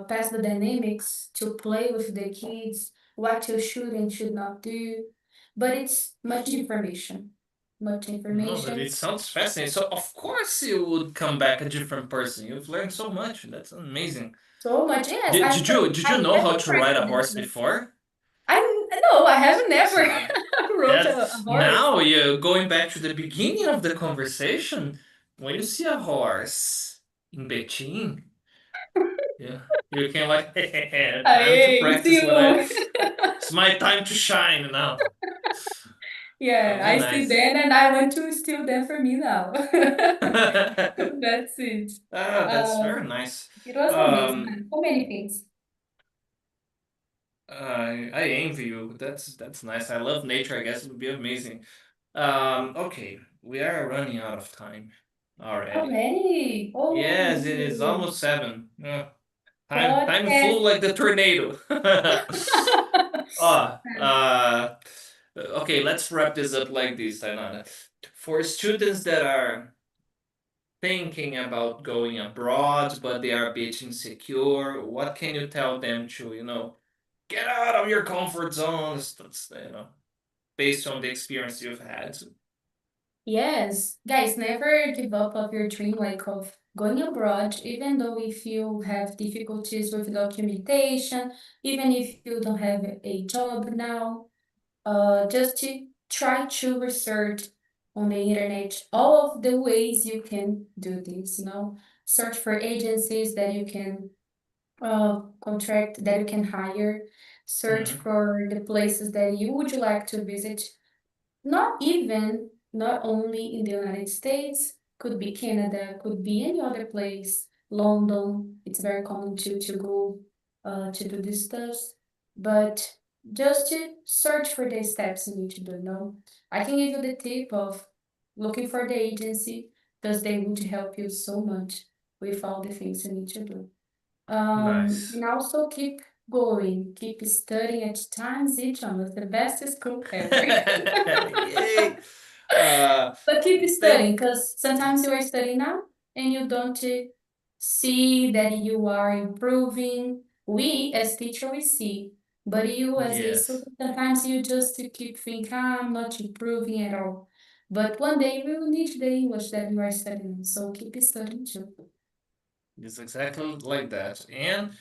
pass the dynamics to play with the kids, what you should and should not do. But it's much information. Much No, but information. it sounds fascinating. So of course you would come back a different person. You've learned so much. That's amazing. So much. Yes, Did you I know how never to ride a practiced horse that. before? I no, I have never So rode that a horse. now you going back to the beginning of the conversation, when you see a horse in Beijing, yeah, you can like time to Hey, see practice you. it's my time to shine now. That Yeah, would be I see nice. them and I want to steal them for me now. That's it. That's Uh, very nice. it was Um, amazing. So many things. I envy you. That's nice. I love nature. I guess it would be amazing. Okay, we are running out of time already. Already? Oh, Yes, it is no. almost 7. Time flew Podcast. like the tornado. Oh, Okay, let's wrap this up like this, Tainara. For students that are thinking about going abroad, but they are a bit insecure, what can you tell them to, get out of your comfort zones? That's, based on the experience you've had. Yes, guys, never give up of your dream, like of going abroad, even though if you have difficulties with documentation, even if you don't have a job now, just to try to research on the internet all of the ways you can do this, search for agencies that you can contract, that you can hire, search Mhm. for the places that you would like to visit, not only in the United States, could be Canada, could be any other place, London, it's very common to go to do this stuff, but just to search for the steps you need to do, I can give you the tip of looking for the agency, because they would help you so much with all the things you need to do. Nice. And also keep going, keep studying at 𝗏𝗏𝗃 was the best school ever. Yay. Uh, But keep thank studying, because sometimes you are studying now and you don't see that you are improving. We as teacher we see, but you as a yes. student, sometimes you just keep thinking, I'm not improving at all. But one day we will need the English that you are studying, so keep studying too. It's exactly like that. And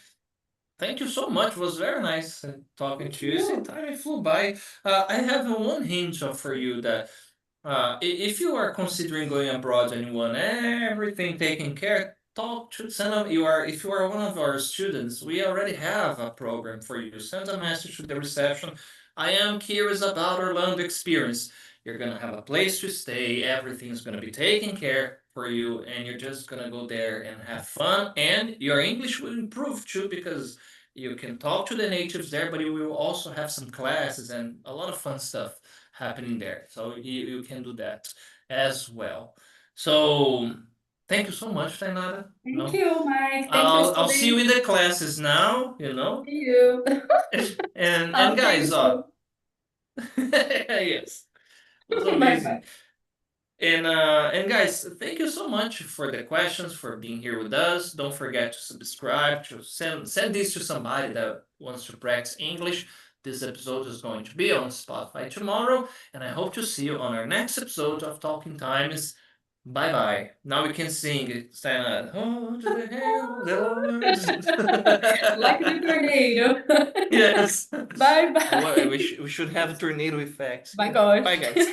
thank you so much. It was very nice talking Thank to you. See, you. time flew by. I have one hint for you that if you are considering going abroad and you want everything taken care, talk to send them. If you are one of our students, we already have a program for you. Send a message to the reception. I am curious about Orlando experience. You're gonna have a place to stay. Everything's gonna be taken care for you, and you're just gonna go there and have fun. And your English will improve too because you can talk to the natives there, but you will also have some classes and a lot of fun stuff happening there. So you can do that as well. So thank you so much, Tainara. Thank you, Mike. Thank you, I'll see you in students. the classes now, See you. and I'll see you guys, soon. yes, it was Bye bye. amazing. And guys, thank you so much for the questions, for being here with us. Don't forget to subscribe, to send this to somebody that wants to practice English. This episode is going to be on Spotify tomorrow, and I hope to see you on our next episode of Talking Times. Bye bye. Now we can sing it. Stand up. Oh, to the hill, the Lord. Like the tornado. Yes. Bye We bye. should have a tornado effect. My Yeah. God. Bye, guys.